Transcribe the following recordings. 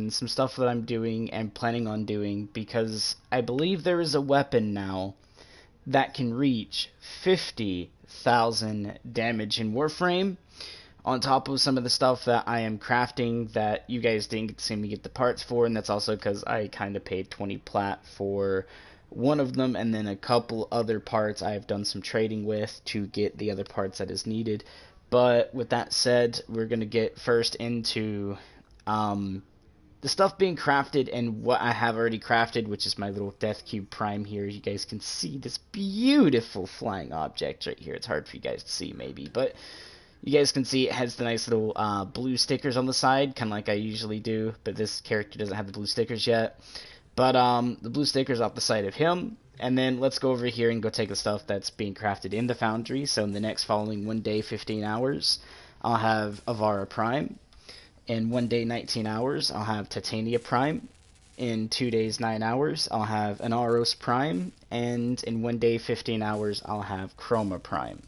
and some stuff that I'm doing and planning on doing, because I believe there is a weapon now that can reach 50,000 damage in Warframe, on top of some of the stuff that I am crafting that you guys didn't seem to get the parts for, and that's also because I kind of paid 20 plat for one of them, and then a couple other parts I have done some trading with to get the other parts that is needed. But with that said, we're going to get first into the stuff being crafted and what I have already crafted, which is my little Death Cube Prime here. You guys can see this beautiful flying object right here. It's hard for you guys to see maybe, but you guys can see it has the nice little blue stickers on the side, kind of like I usually do, but this character doesn't have the blue stickers yet. But the blue stickers off the side of him. And then let's go over here and go take the stuff that's being crafted in the foundry. So in the next following 1 day, 15 hours, I'll have Avara Prime. In 1 day, 19 hours, I'll have Titania Prime. In 2 days, 9 hours, I'll have Anaros Prime. And in 1 day, 15 hours, I'll have Chroma Prime.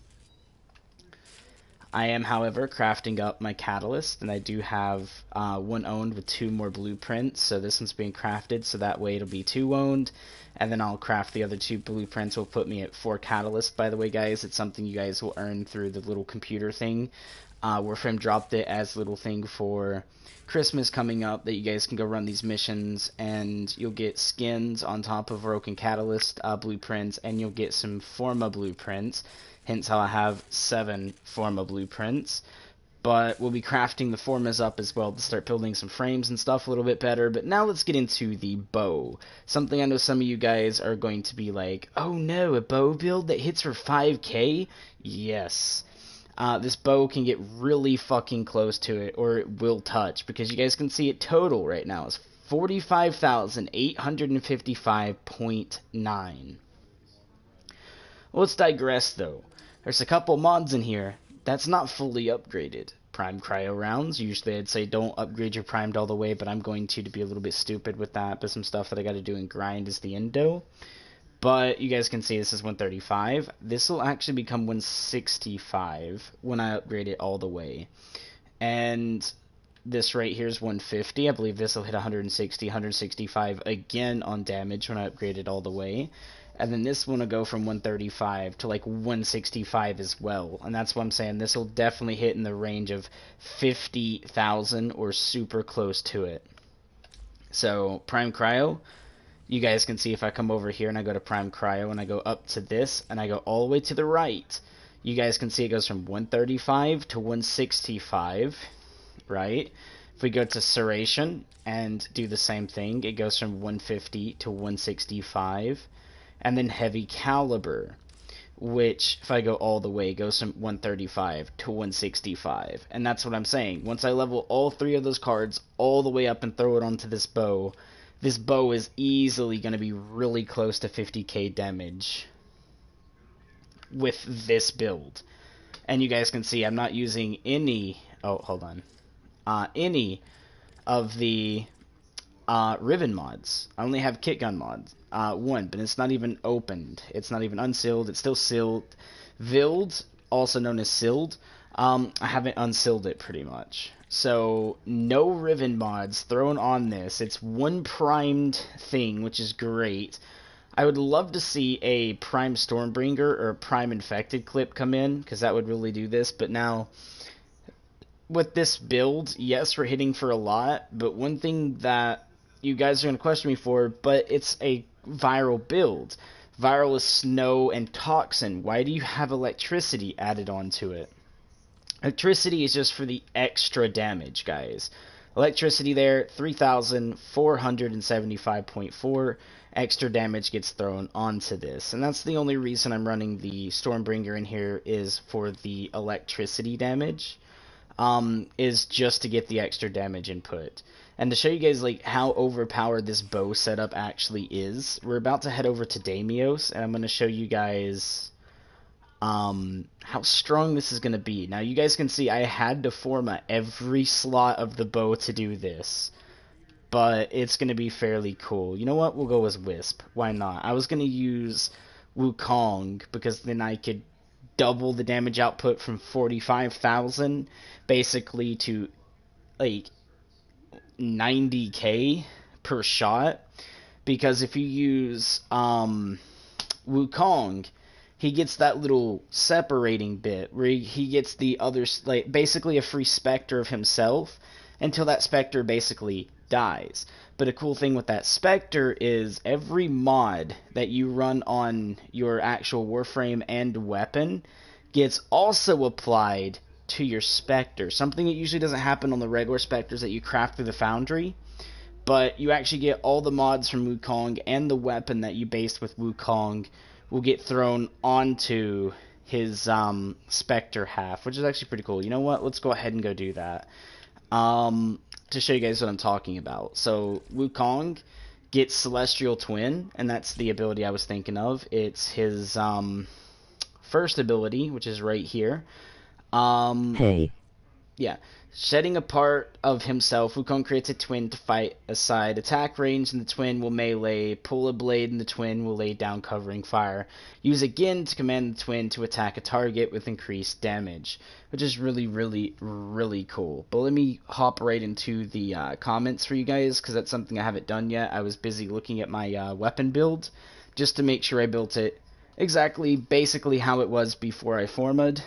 I am, however, crafting up my catalyst, and I do have one owned with 2 more blueprints, so this one's being crafted, so that way it'll be 2 owned, and then I'll craft the other 2 blueprints. Will put me at 4 catalyst, by the way, guys. It's something you guys will earn through the little computer thing. Warframe dropped it as a little thing for Christmas coming up, that you guys can go run these missions, and you'll get skins on top of Broken Catalyst blueprints, and you'll get some Forma blueprints. Hence how I have 7 Forma blueprints. But we'll be crafting the Formas up as well to start building some frames and stuff a little bit better. But now let's get into the bow. Something I know some of you guys are going to be like, oh no, a bow build that hits for 5k? Yes. This bow can get really fucking close to it, or it will touch, because you guys can see it total right now is 45,855.9. Let's digress though. There's a couple mods in here that's not fully upgraded. Prime Cryo rounds. Usually I'd say don't upgrade your primed all the way, but I'm going to be a little bit stupid with that. But some stuff that I got to do in grind is the endo. But you guys can see this is 135. This will actually become 165 when I upgrade it all the way. And this right here is 150. I believe this will hit 160, 165 again on damage when I upgrade it all the way. And then this one will go from 135 to like 165 as well. And that's what I'm saying. This will definitely hit in the range of 50,000 or super close to it. So Prime Cryo, you guys can see if I come over here and I go to Prime Cryo and I go up to this and I go all the way to the right, you guys can see it goes from 135 to 165, right? If we go to Serration and do the same thing, it goes from 150 to 165. And then Heavy Caliber, which, if I go all the way, goes from 135 to 165. And that's what I'm saying. Once I level all 3 of those cards all the way up and throw it onto this bow is easily going to be really close to 50k damage with this build. And you guys can see I'm not using any... Oh, hold on. Any of the ribbon mods. I only have kit gun mods. 1, but it's not even opened. It's not even unsealed. It's still sealed. Villed, also known as sealed. I haven't unsealed it pretty much. So, no ribbon mods thrown on this. It's one primed thing, which is great. I would love to see a Prime Stormbringer or a Prime Infected clip come in, because that would really do this. But now, with this build, yes, we're hitting for a lot, but one thing that you guys are going to question me for, but it's a viral build. Viral is snow and toxin. Why do you have electricity added onto it? Electricity is just for the extra damage, guys. Electricity there, 3,475.4 extra damage gets thrown onto this. And that's the only reason I'm running the Stormbringer in here, is for the electricity damage. Is just to get the extra damage input. And to show you guys like how overpowered this bow setup actually is, we're about to head over to Damios, and I'm going to show you guys how strong this is going to be. Now you guys can see I had to forma every slot of the bow to do this, but it's going to be fairly cool. You know what? We'll go with Wisp. Why not? I was going to use Wukong, because then I could double the damage output from 45,000 basically to like 90k per shot, because if you use Wukong, he gets that little separating bit where he gets the other, like, basically a free specter of himself until that specter basically dies. But a cool thing with that specter is every mod that you run on your actual Warframe and weapon gets also applied to your specter. Something that usually doesn't happen on the regular specters that you craft through the foundry. But you actually get all the mods from Wukong, and the weapon that you based with Wukong will get thrown onto his specter half, which is actually pretty cool. You know what? Let's go ahead and go do that. To show you guys what I'm talking about. So Wukong gets Celestial Twin, and that's the ability I was thinking of. It's his first ability, which is right here. Hey. Yeah. Shedding a part of himself, Wukong creates a twin to fight aside attack range, and the twin will melee. Pull a blade, and the twin will lay down covering fire. Use again to command the twin to attack a target with increased damage, which is really, really, really cool. But let me hop right into the comments for you guys, because that's something I haven't done yet. I was busy looking at my weapon build, just to make sure I built it exactly, basically how it was before I formed.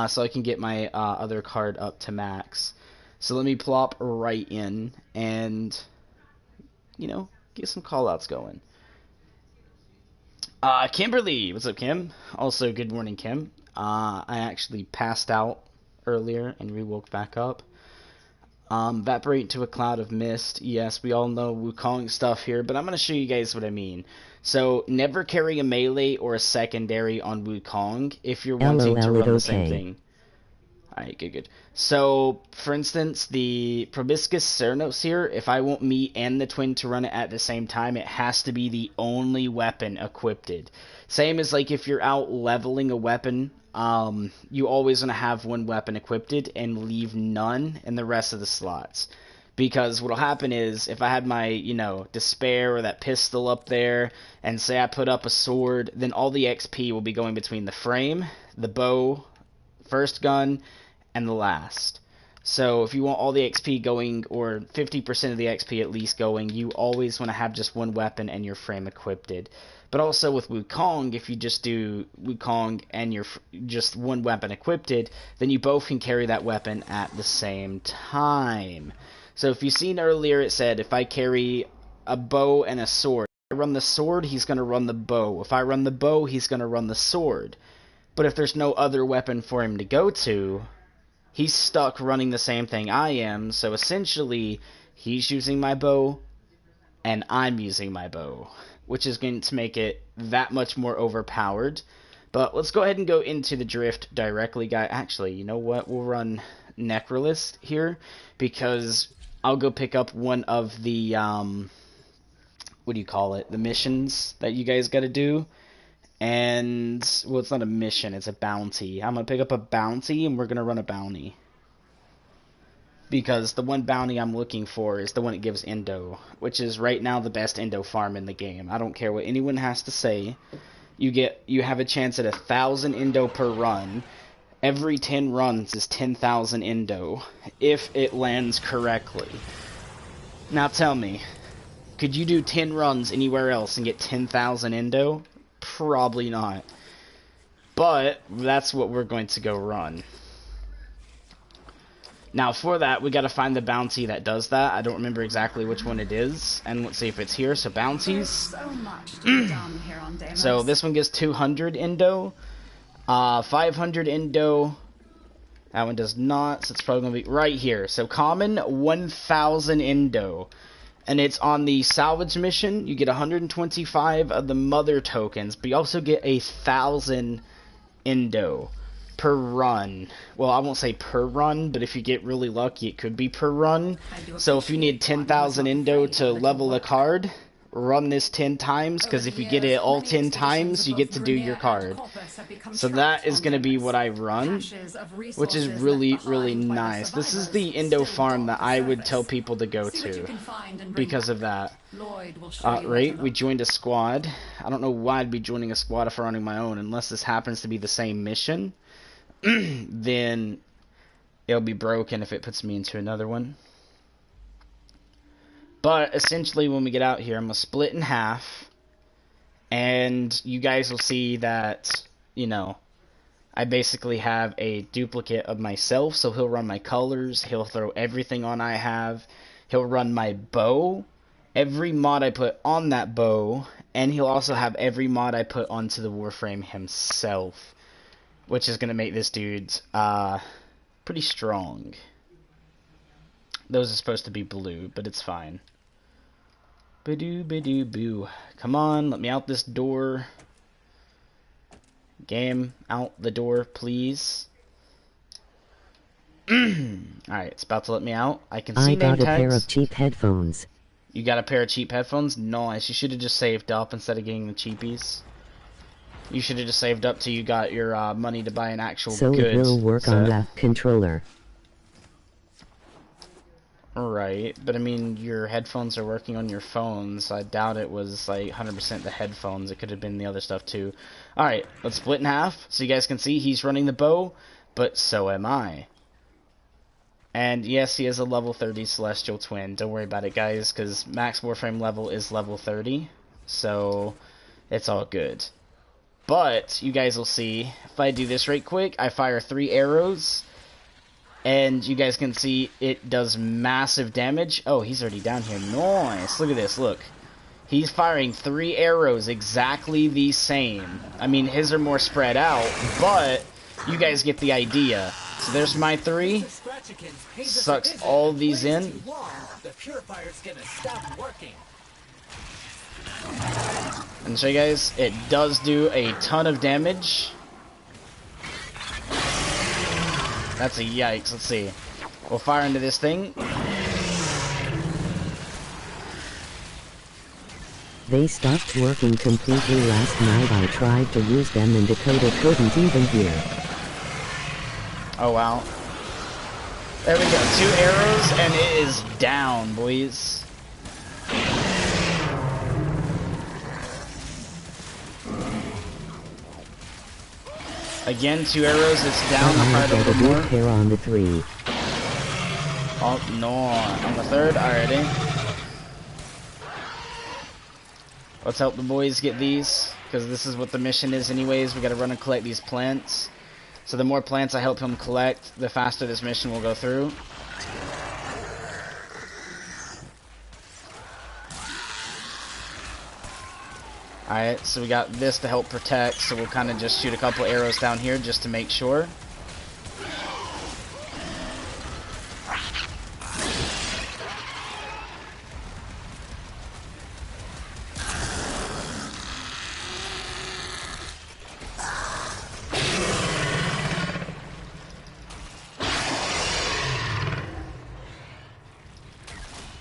So I can get my other card up to max. So let me plop right in and, you know, get some callouts going. Kimberly, what's up, Kim? Also, good morning, Kim. I actually passed out earlier and re-woke back up. Evaporate into a cloud of mist. Yes, we all know Wukong stuff here, but I'm going to show you guys what I mean. So, never carry a melee or a secondary on Wukong if you're wanting to run the same thing. Alright, good. So, for instance, the Proboscis Cernos here, if I want me and the twin to run it at the same time, it has to be the only weapon equipped. Same as, like, if you're out leveling a weapon, you always want to have one weapon equipped and leave none in the rest of the slots. Because what'll happen is, if I had my, you know, Despair or that pistol up there, and say I put up a sword, then all the XP will be going between the frame, the bow, first gun, and the last. So if you want all the XP going, or 50% of the XP at least going, you always want to have just one weapon and your frame equipped. But also with Wukong, if you just do Wukong and your just one weapon equipped, then you both can carry that weapon at the same time. So if you've seen earlier, it said if I carry a bow and a sword, if I run the sword, he's going to run the bow. If I run the bow, he's going to run the sword. But if there's no other weapon for him to go to, he's stuck running the same thing I am. So essentially, he's using my bow, and I'm using my bow, which is going to make it that much more overpowered. But let's go ahead and go into the drift directly, guy. Actually, you know what? We'll run Necrolist here, because I'll go pick up one of the, what do you call it? The missions that you guys got to do. And, well, it's not a mission, it's a bounty. I'm going to pick up a bounty, and we're going to run a bounty. Because the one bounty I'm looking for is the one that gives Endo, which is right now the best Endo farm in the game. I don't care what anyone has to say. You have a chance at 1,000 Endo per run. Every 10 runs is 10,000 Endo, if it lands correctly. Now tell me, could you do 10 runs anywhere else and get 10,000 Endo? Probably not. But that's what we're going to go run. Now for that, we got to find the bounty that does that. I don't remember exactly which one it is. And let's see if it's here. So bounties. So much to be done here on Deimos. So this one gives 200 Endo. 500 Endo. That one does not. So it's probably going to be right here. So common, 1,000 Endo. And it's on the salvage mission. You get 125 of the mother tokens, but you also get 1,000 Endo per run. Well, I won't say per run, but if you get really lucky, it could be per run. So if you need 10,000 Endo to level a card, run this 10 times, because if you get it all 10 times, you get to do your card. So that is going to be what I run, which is really, really nice. This is the Endo farm that I would tell people to go to because of that. Right, we joined a squad. I don't know why I'd be joining a squad if I'm running my own, unless this happens to be the same mission. Then it'll be broken if it puts me into another one. But essentially, when we get out here, I'm gonna split in half, and you guys will see that, you know, I basically have a duplicate of myself. So he'll run my colors, he'll throw everything on I have, he'll run my bow, every mod I put on that bow, and he'll also have every mod I put onto the Warframe himself, which is gonna make this dude pretty strong. Those are supposed to be blue, but it's fine. Ba-doo, ba-doo, boo. Come on, let me out this door. Game, out the door, please. Alright, it's about to let me out. I can see name tags. I got a pair of cheap headphones. You got a pair of cheap headphones? Nice. You should have just saved up instead of getting the cheapies. You should have just saved up till you got your money to buy an actual good. So it will work on that controller. Right, but I mean, your headphones are working on your phones. I doubt it was like 100% the headphones. It could have been the other stuff too. Alright, let's split in half so you guys can see he's running the bow, but so am I. And yes, he has a level 30 Celestial Twin. Don't worry about it, guys, because max Warframe level is level 30, so it's all good. But you guys will see, if I do this right quick, I fire 3 arrows. And you guys can see it does massive damage. Oh, he's already down here. Nice. Look at this. Look. He's firing 3 arrows exactly the same. I mean, his are more spread out, but you guys get the idea. So there's my 3. Sucks all these in. And show you guys, it does do a ton of damage. That's a yikes. Let's see. We'll fire into this thing. They stopped working completely last night. I tried to use them and Dakota couldn't even hear. Oh, wow. There we go. 2 arrows and it is down, boys. Again, 2 arrows, it's down. I got a good pair on the 3. Oh, no. On the 3rd? Alrighty. Let's help the boys get these, because this is what the mission is anyways. We gotta run and collect these plants. So the more plants I help him collect, the faster this mission will go through. Alright, so we got this to help protect, so we'll kind of just shoot a couple arrows down here just to make sure.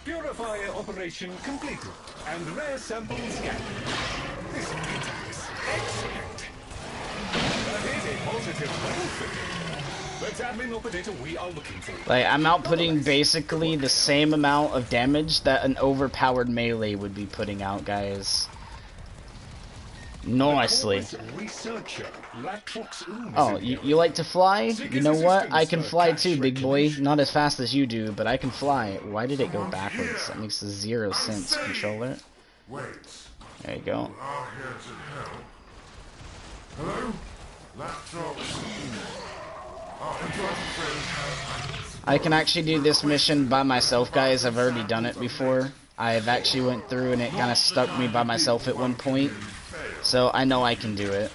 Purifier operation completed, and rare sample scanned. This is exspect. That is a positive level figure. Let's admin of the data we are looking for. Like, I'm outputting basically the same amount of damage that an overpowered melee would be putting out, guys. Nicely. Oh, you like to fly? You know what? I can fly too, big boy. Not as fast as you do, but I can fly. Why did it go backwards? That makes 0 sense, controller. There you go. Hello? Laptops. I can actually do this mission by myself, guys. I've already done it before. I've actually went through and it kind of stuck me by myself at one point. So I know I can do it.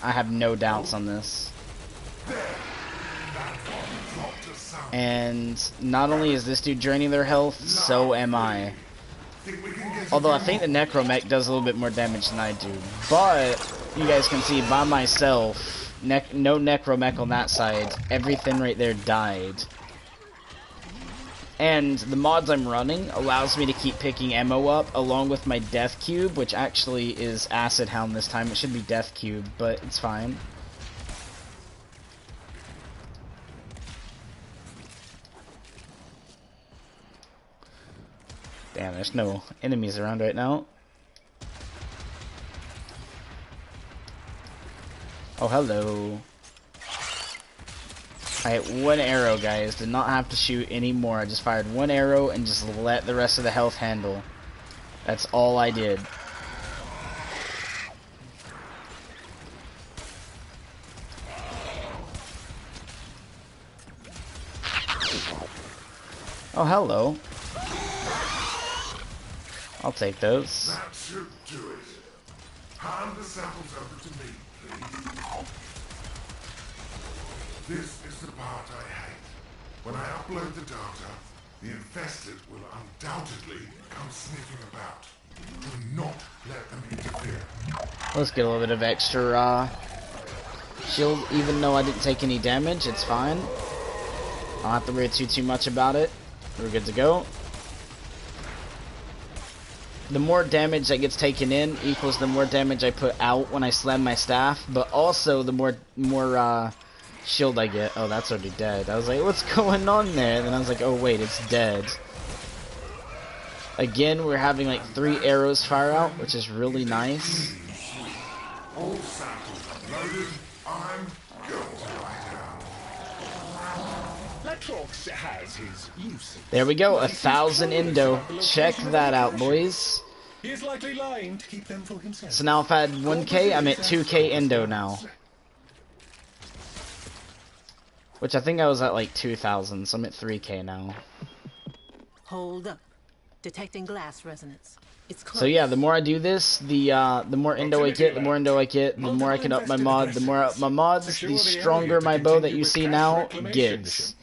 I have no doubts on this. And not only is this dude draining their health, so am I. Although I think the Necromech does a little bit more damage than I do. But you guys can see by myself, no Necromech on that side. Everything right there died. And the mods I'm running allows me to keep picking ammo up along with my Death Cube, which actually is Acid Hound this time. It should be Death Cube, but it's fine. Damn, there's no enemies around right now. Oh, hello. Alright, one arrow, guys. Did not have to shoot any more. I just fired one arrow and just let the rest of the health handle. That's all I did. Oh, hello. I'll take those. That should do it. Hand the samples over to me, please. This is the part I hate. When I upload the data, the infested will undoubtedly come sniffing about. Do not let them interfere. Let's get a little bit of extra shield, even though I didn't take any damage. It's fine. I don't have to worry too much about it. We're good to go. The more damage that gets taken in equals the more damage I put out when I slam my staff, but also the more shield I get. Oh, that's already dead. I was like, what's going on there? And then I was like, oh wait, it's dead. Again, we're having like 3 arrows fire out, which is really nice. All samples uploaded. I'm going to write out. Latrox has his uses. There we go, 1,000 endo. Check that out, boys. He is likely lying to keep them for himself. So now if I had 1k, I'm at 2k endo now. Which I think I was at like 2,000, so I'm at 3k now. Hold up. Detecting glass resonance. It's close. So yeah, the more I do this, the more endo I get, the more endo I get, the more I can up my mod, the more I up my mods, the stronger my bow that you see now gets.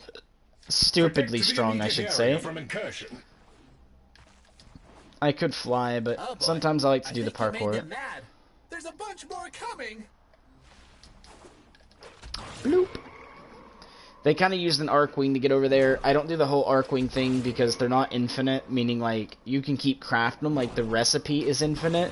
Stupidly strong, I should say. I could fly, but sometimes I like to do the parkour. There's a bunch more coming. Bloop. They kind of used an Arcwing to get over there. I don't do the whole Arcwing thing because they're not infinite, meaning like you can keep crafting them, like the recipe is infinite,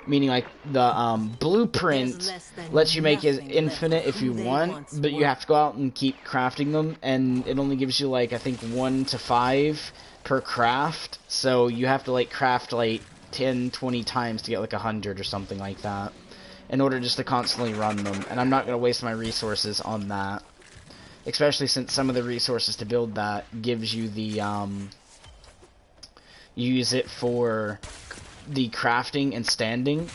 meaning like the blueprint lets you make it infinite if you want, but you have to go out and keep crafting them, and it only gives you like I think 1 to 5 per craft, so you have to like craft like 10, 20 times to get like 100 or something like that in order just to constantly run them, and I'm not going to waste my resources on that. Especially since some of the resources to build that gives you the, you use it for the crafting and standing.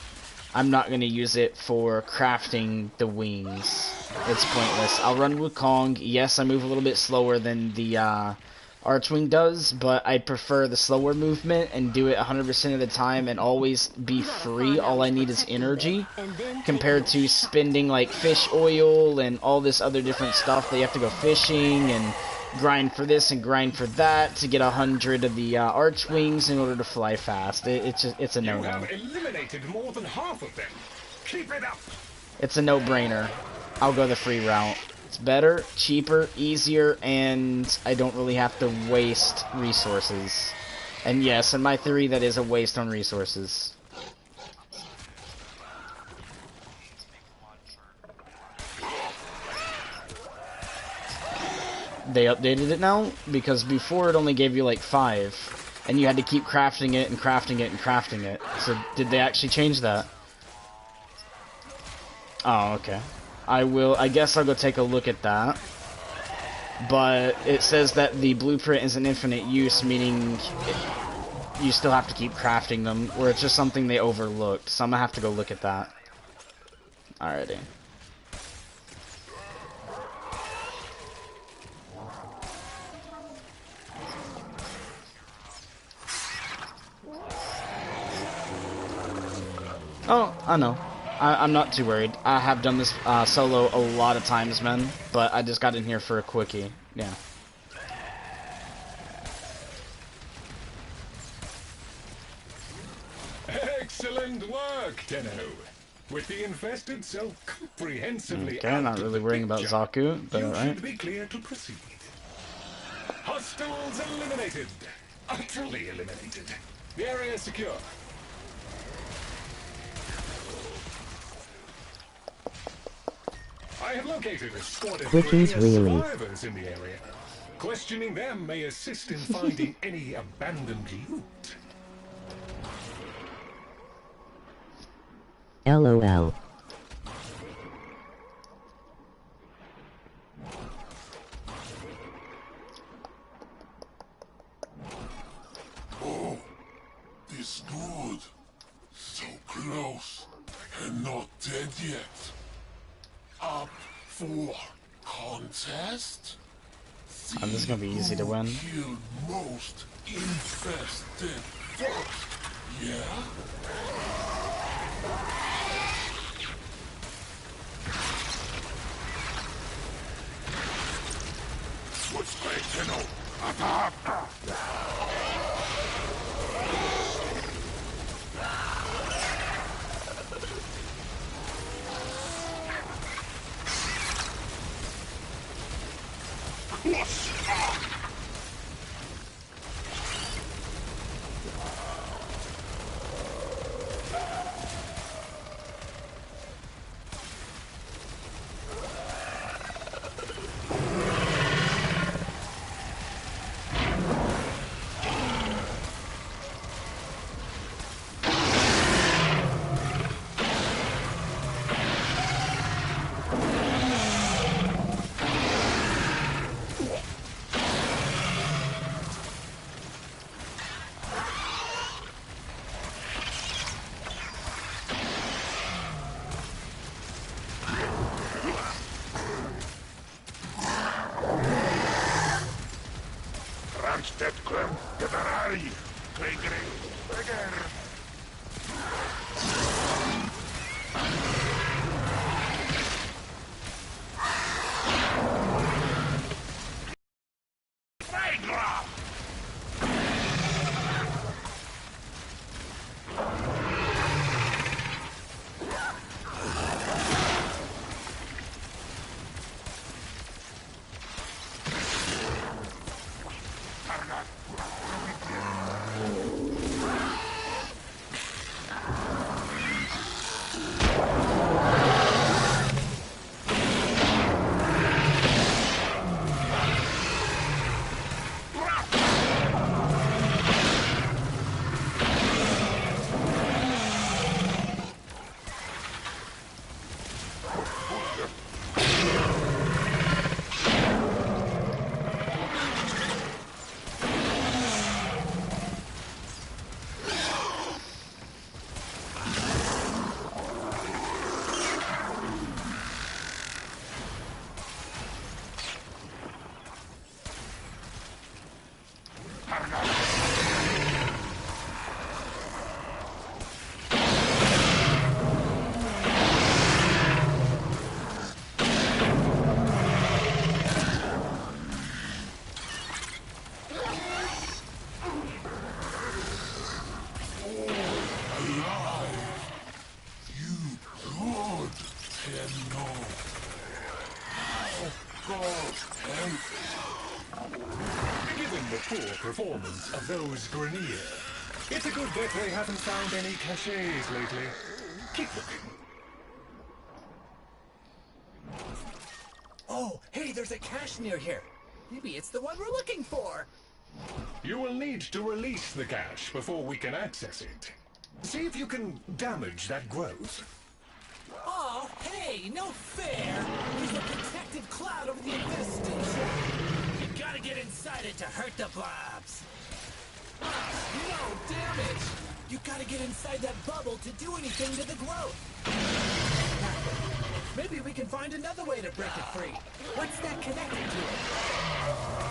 I'm not going to use it for crafting the wings. It's pointless. I'll run Wukong. Yes, I move a little bit slower than the Archwing does, but I prefer the slower movement and do it 100% of the time and always be free. All I need is energy, compared to spending like fish oil and all this other different stuff that you have to go fishing and grind for this and grind for that to get 100 of the Archwings in order to fly fast. It's a no-no. You have eliminated more than half of them. Keep it up. It's a no-brainer. I'll go the free route. It's better, cheaper, easier, and I don't really have to waste resources. And yes, in my theory, that is a waste on resources. They updated it now, because before it only gave you like 5, and you had to keep crafting it and crafting it and crafting it. So did they actually change that? Oh, okay. I guess I'll go take a look at that. But it says that the blueprint is an infinite use, meaning you still have to keep crafting them, or it's just something they overlooked. So I'm gonna have to go look at that. Alrighty. Oh, I know. I'm not too worried. I have done this solo a lot of times, man, but I just got in here for a quickie. Yeah. Excellent work, Tenno. With the infested so comprehensively okay, not really worrying about Zaku, but alright. You should be clear to proceed. Hostiles eliminated. Utterly eliminated. The area is secure. I have located a squad of Quickies really. survivors in the area. Questioning them may assist in finding any abandoned loot. LOL. is good. So close, and not dead yet. Up for contest? Oh, this is gonna be easy to win. Kill most infested first, yeah? What's great to know? Attack! Ramstedt-Klem, Geberari, Kregering, Beggar. Given the poor performance of those Grenier, it's a good bet they haven't found any caches lately. Keep looking. Oh, hey, there's a cache near here. Maybe it's the one we're looking for. You will need to release the cache before we can access it. See if you can damage that growth. Oh, hey, no fair. There's a protective cloud over the infestation. You gotta get inside it to hurt the blobs. No damage. You gotta get inside that bubble to do anything to the growth. Maybe we can find another way to break it free. What's that connected to it?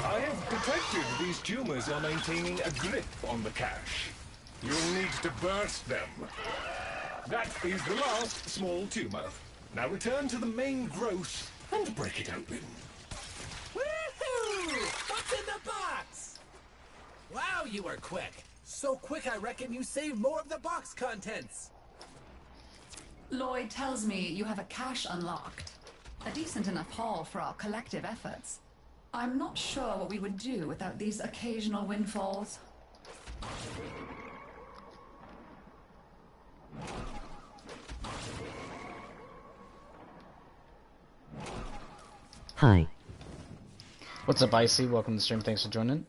I have detected these tumors are maintaining a grip on the cache. You'll need to burst them. That is the last small tumor. Now return to the main growth and break it open. Woohoo! What's in the box? Wow, you were quick. So quick, I reckon you saved more of the box contents. Lloyd tells me you have a cache unlocked. A decent enough haul for our collective efforts. I'm not sure what we would do without these occasional windfalls. Hi. What's up, Icy? Welcome to the stream. Thanks for joining.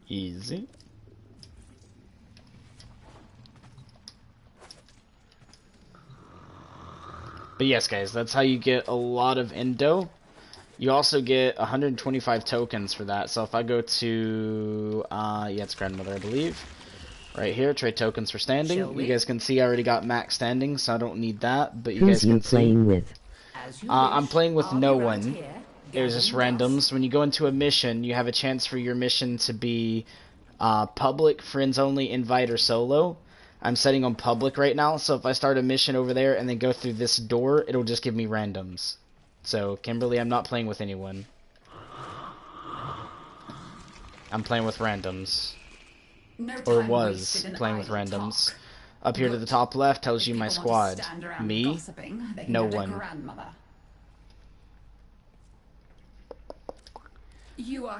Easy. But yes, guys, that's how you get a lot of endo. You also get 125 tokens for that. So if I go to, yeah, it's Grandmother, I believe. Right here, trade tokens for standing. You guys can see I already got max standing, so I don't need that. But you guys can see. Playing with? I'm playing with no one. There's just randoms. When you go into a mission, you have a chance for your mission to be public, friends only, invite, or solo. I'm setting on public right now, so if I start a mission over there and then go through this door, it'll just give me randoms. So, Kimberly, I'm not playing with anyone. I'm playing with randoms. Or was playing with randoms. Up here to the top left tells you my squad. Me, no one.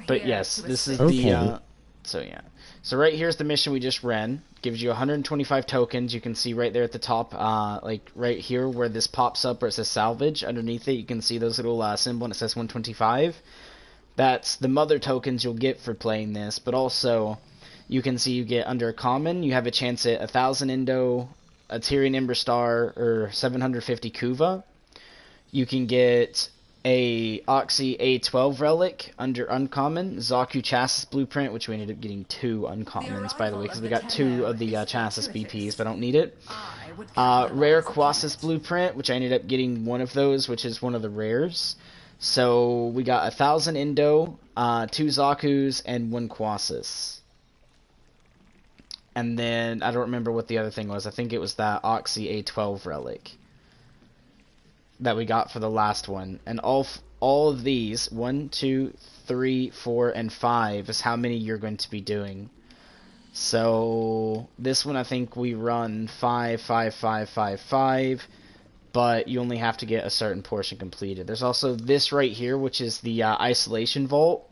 But yes, this is the, so yeah. So right here's the mission we just ran. Gives you 125 tokens. You can see right there at the top, like right here where this pops up where it says salvage. Underneath it, you can see those little symbol and it says 125. That's the mother tokens you'll get for playing this, but also you can see you get under common, you have a chance at 1,000 Indo, a Tyrian Ember Star, or 750 Kuva. You can get a Oxy A12 relic under uncommon, Zaku chassis blueprint, which we ended up getting 2 uncommons, by the way, because we got 2 of the chassis BPs, but I don't need it. Rare Quasis blueprint, which I ended up getting 1 of those, which is one of the rares. So we got 1,000 Indo, 2 Zakus, and 1 Quasis. And then, I don't remember what the other thing was. I think it was that Oxy A12 relic that we got for the last one. And all of these, 1, 2, 3, 4, and 5, is how many you're going to be doing. So, this one I think we run 5, 5, 5, 5, 5, but you only have to get a certain portion completed. There's also this right here, which is the Isolation Vault.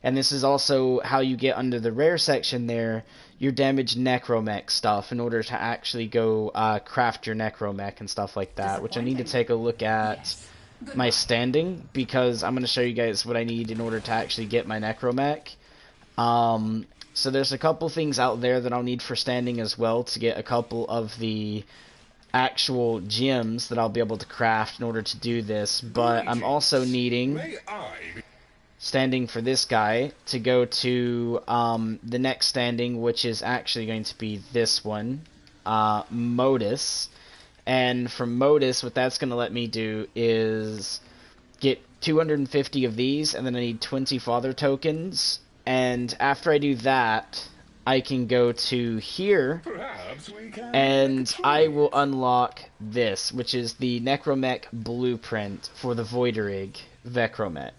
And this is also how you get under the rare section there, your damaged necromech stuff in order to actually go craft your necromech and stuff like that, which I need to take a look at my standing, because I'm going to show you guys what I need in order to actually get my necromech. So there's a couple things out there that I'll need for standing as well to get a couple of the actual gems that I'll be able to craft in order to do this, but I'm also needing standing for this guy to go to the next standing, which is actually going to be this one, Modus. And from Modus, what that's going to let me do is get 250 of these, and then I need 20 father tokens. And after I do that, I can go to here, and I will unlock this, which is the Necromech blueprint for the Voiderig Necromech.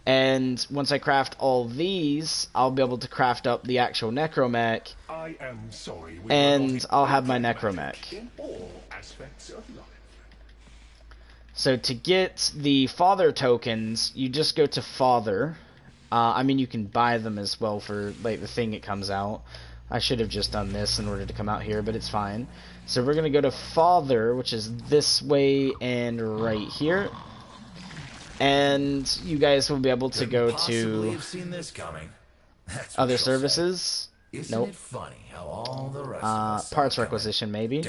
And once I craft all these, I'll be able to craft up the actual Necromech, and I'll have my Necromech. So to get the Father tokens, you just go to Father. I mean, you can buy them as well for like the thing it comes out. I should have just done this in order to come out here, but it's fine. So we're going to go to Father, which is this way and right here. And you guys will be able to go to other services. Nope. Parts requisition, maybe.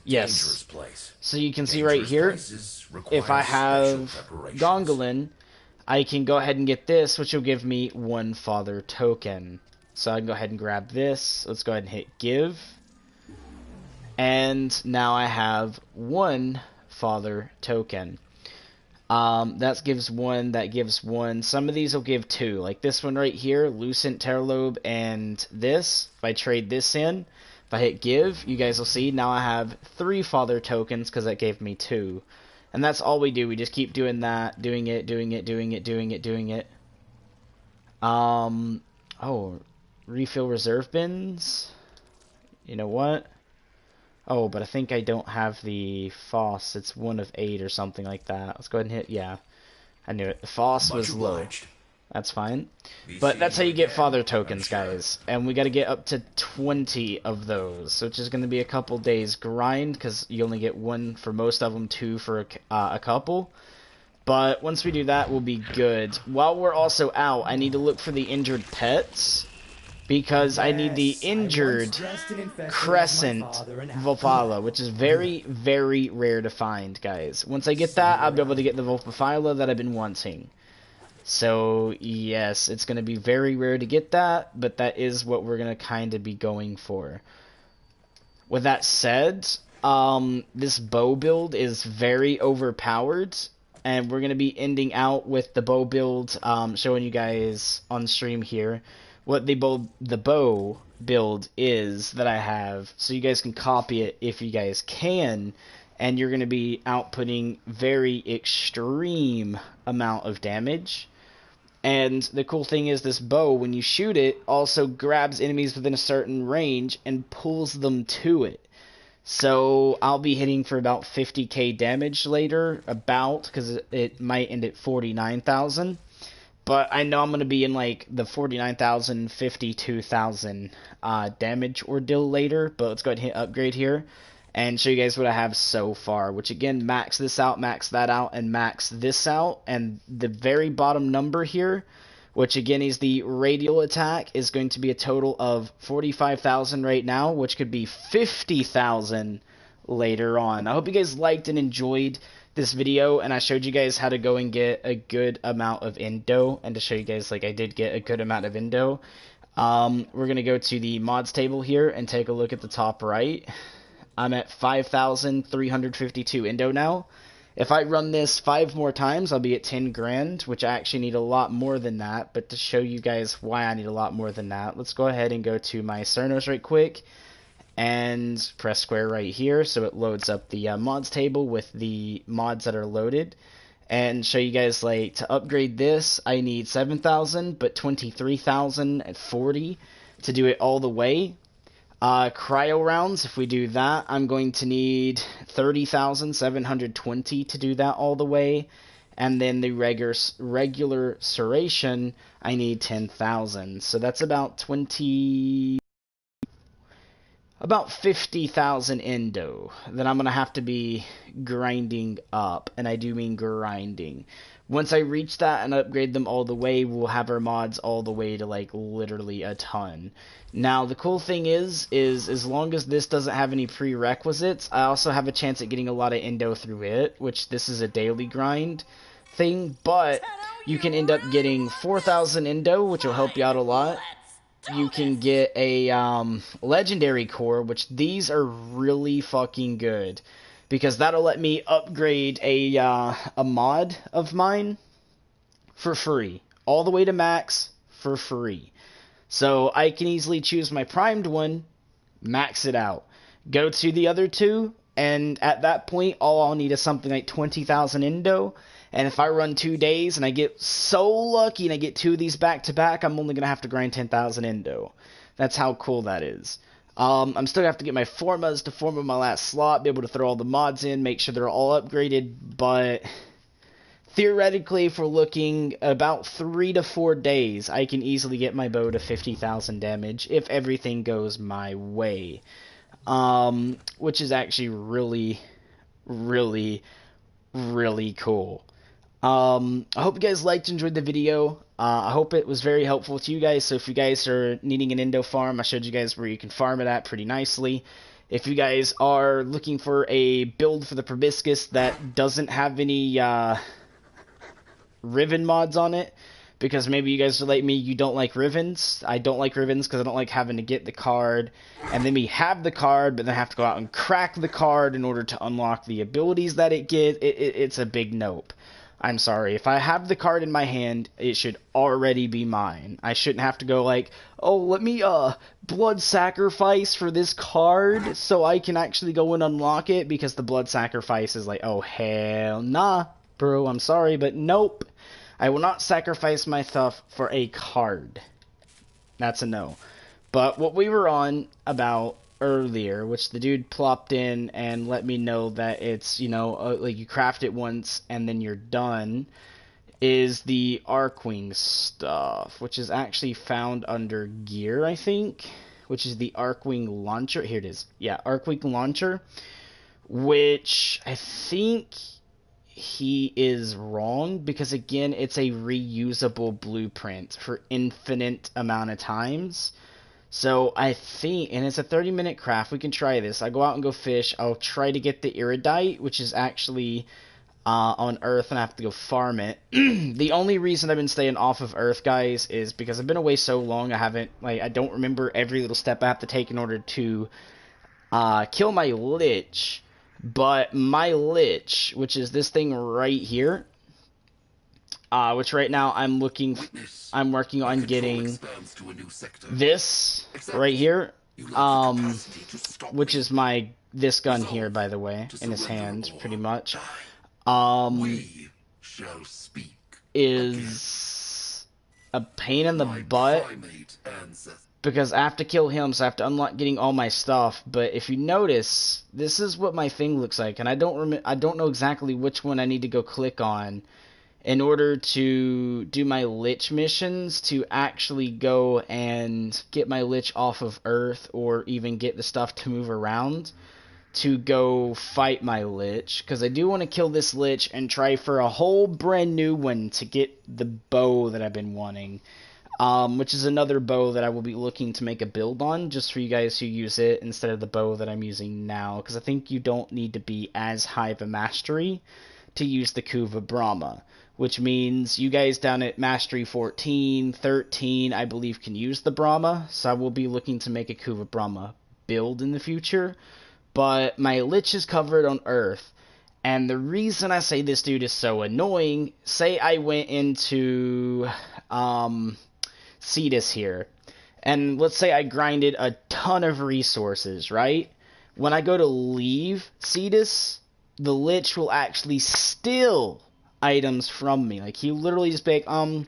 Yes. So you can see right here, if I have Gongolin, I can go ahead and get this, which will give me 1 father token. So I can go ahead and grab this. Let's go ahead and hit give. And now I have 1 father token. That gives 1, that gives 1. Some of these will give 2. Like this one right here, Lucent Terralobe, and this. If I trade this in, if I hit give, you guys will see now I have 3 father tokens because that gave me 2. And that's all we do. We just keep doing that, doing it. Oh, refill reserve bins. You know what? Oh, but I think I don't have the FOSS. It's 1 of 8 or something like that. Let's go ahead and hit, yeah. I knew it. The FOSS was low. That's fine. But that's how you get father tokens, guys. And we got to get up to 20 of those, which is going to be a couple days grind, because you only get 1 for most of them, 2 for a couple. But once we do that, we'll be good. While we're also out, I need to look for the injured pets, because I need the injured crescent Volphala, which is very, very rare to find, guys. Once I get that, I'll be able to get the Volphala that I've been wanting. So, yes, it's going to be very rare to get that, but that is what we're going to kind of be going for. With that said, this bow build is very overpowered, and we're going to be ending out with the bow build, showing you guys on stream here what the bow build is that I have, so you guys can copy it if you guys can, and you're going to be outputting very extreme amount of damage. And the cool thing is, this bow, when you shoot it, also grabs enemies within a certain range and pulls them to it. So I'll be hitting for about 50k damage later, because it might end at 49,000. But I know I'm going to be in like the 49,000, 52,000 damage ordeal later. But let's go ahead and hit upgrade here and show you guys what I have so far. Which again, max this out, max that out, and max this out. And the very bottom number here, which again is the radial attack, is going to be a total of 45,000 right now, which could be 50,000 later on. I hope you guys liked and enjoyed this video, and I showed you guys how to go and get a good amount of Indo, and to show you guys, like, I did get a good amount of Indo. We're going to go to the mods table here and take a look at the top right. I'm at 5,352 Indo now. If I run this 5 more times, I'll be at 10 grand, which I actually need a lot more than that. But to show you guys why I need a lot more than that, let's go ahead and go to my Cernos right quick and press square right here so it loads up the mods table with the mods that are loaded. And show you guys, like, to upgrade this, I need 7,000, but 23,040 to do it all the way. Cryo rounds, if we do that, I'm going to need 30,720 to do that all the way. And then the regular Ceration, I need 10,000. So that's about 50,000 Indo that I'm going to have to be grinding up. And I do mean grinding. Once I reach that and upgrade them all the way, we'll have our mods all the way to, like, literally a ton. Now, the cool thing is as long as this doesn't have any prerequisites, I also have a chance at getting a lot of Indo through it, which this is a daily grind thing, but you can end up getting 4,000 Indo, which will help you out a lot. You can get a legendary core, which these are really fucking good, because that'll let me upgrade a mod of mine for free, all the way to max for free. So I can easily choose my primed one, max it out, go to the other two, and at that point, all I'll need is something like 20,000 Indo. And if I run 2 days and I get so lucky and I get 2 of these back to back, I'm only going to have to grind 10,000 Indo. That's how cool that is. I'm still going to have to get my formas to form my last slot, be able to throw all the mods in, make sure they're all upgraded, but theoretically, if we're looking about 3 to 4 days, I can easily get my bow to 50,000 damage if everything goes my way. Which is actually really, really, really cool. I hope you guys liked and enjoyed the video. I hope it was very helpful to you guys. So if you guys are needing an Indo farm, I showed you guys where you can farm it at pretty nicely. If you guys are looking for a build for the Proboscis that doesn't have any Riven mods on it, because maybe you guys are like me, you don't like Rivens. I don't like Rivens because I don't like having to get the card, and then we have the card, but then have to go out and crack the card in order to unlock the abilities that it gets. It's a big nope. I'm sorry. If I have the card in my hand, it should already be mine. I shouldn't have to go like, oh, let me blood sacrifice for this card so I can actually go and unlock it, because the blood sacrifice is like, oh, hell nah, bro, I'm sorry, but nope. I will not sacrifice my stuff for a card. That's a no. But what we were on about earlier, which the dude plopped in and let me know that it's, you know, like you craft it once and then you're done, is the Arcwing stuff, which is actually found under gear, I think, which is the Arcwing launcher. Here it is. Yeah, Arcwing launcher, which I think he is wrong, because again, it's a reusable blueprint for infinite amount of times. So I think, and it's a 30-minute craft, we can try this. I go out and go fish. I'll try to get the iridite, which is actually on Earth, and I have to go farm it. The only reason I've been staying off of Earth, guys, is because I've been away so long. I don't remember every little step I have to take in order to kill my Lich. But my Lich, which is this thing right here, which right now I'm working on getting this right here, which is this gun here, by the way, in his hand, pretty much, is a pain in the butt, because I have to kill him, so I have to unlock getting all my stuff. But if you notice, this is what my thing looks like, and I don't know exactly which one I need to go click on in order to do my Lich missions, to actually go and get my Lich off of Earth, or even get the stuff to move around to go fight my Lich, because I do want to kill this Lich and try for a whole brand new one to get the bow that I've been wanting. Which is another bow that I will be looking to make a build on, just for you guys who use it instead of the bow that I'm using now, because I think you don't need to be as high of a mastery to use the Kuva Brahma, which means you guys down at mastery 14, 13, I believe, can use the Brahma, so I will be looking to make a Kuva Brahma build in the future. But my Lich is covered on Earth, and the reason I say this dude is so annoying, say I went into Cetus here, and let's say I grinded a ton of resources, right? When I go to leave Cetus, the Lich will actually steal items from me. Like, he literally just be like, I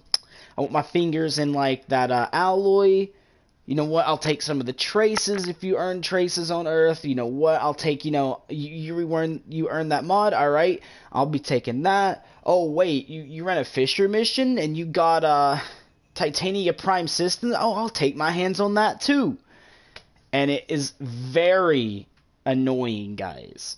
want my fingers in, like, that alloy. You know what, I'll take some of the traces if you earn traces on Earth. You know what, I'll take, you earn that mod, alright, I'll be taking that. Oh, wait, you ran a Fisher mission, and you got, Titania Prime System? Oh, I'll take my hands on that too. And it is very annoying, guys.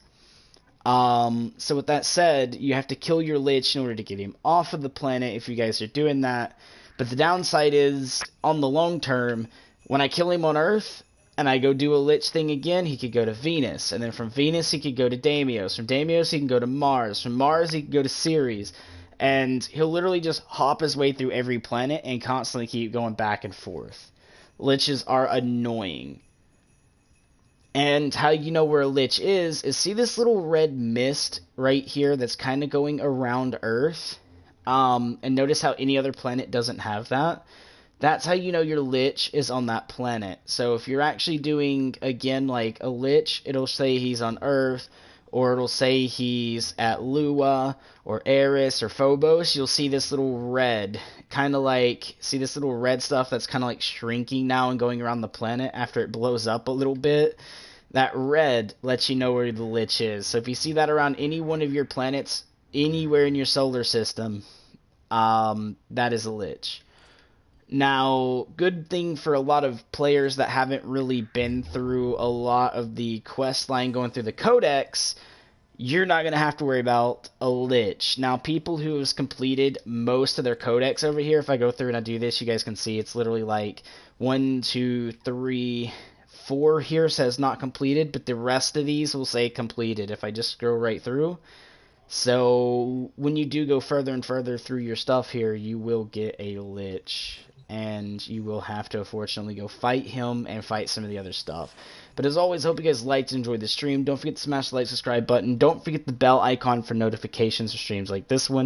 So with that said, you have to kill your Lich in order to get him off of the planet if you guys are doing that. But the downside is, on the long term, when I kill him on Earth, and I go do a Lich thing again, he could go to Venus. And then from Venus, he could go to Deimos. From Deimos, he can go to Mars. From Mars, he can go to Ceres. And he'll literally just hop his way through every planet and constantly keep going back and forth. Liches are annoying. And how you know where a Lich is see this little red mist right here that's kind of going around Earth? And notice how any other planet doesn't have that? That's how you know your Lich is on that planet. So if you're actually doing, again, like a Lich, it'll say he's on Earth, or it'll say he's at Lua, or Eris, or Phobos. You'll see this little red, kind of like, see this little red stuff that's kind of like shrinking now and going around the planet after it blows up a little bit. That red lets you know where the Lich is. So if you see that around any one of your planets, anywhere in your solar system, that is a Lich. Now, good thing for a lot of players that haven't really been through a lot of the quest line going through the codex, you're not going to have to worry about a Lich. Now, people who have completed most of their codex over here, if I go through and I do this, you guys can see it's literally like 1, 2, 3, 4 here says not completed, but the rest of these will say completed if I just scroll right through. So, when you do go further and further through your stuff here, you will get a Lich. And you will have to, unfortunately, go fight him and fight some of the other stuff. But as always, hope you guys liked and enjoyed the stream. Don't forget to smash the like, subscribe button. Don't forget the bell icon for notifications for streams like this one.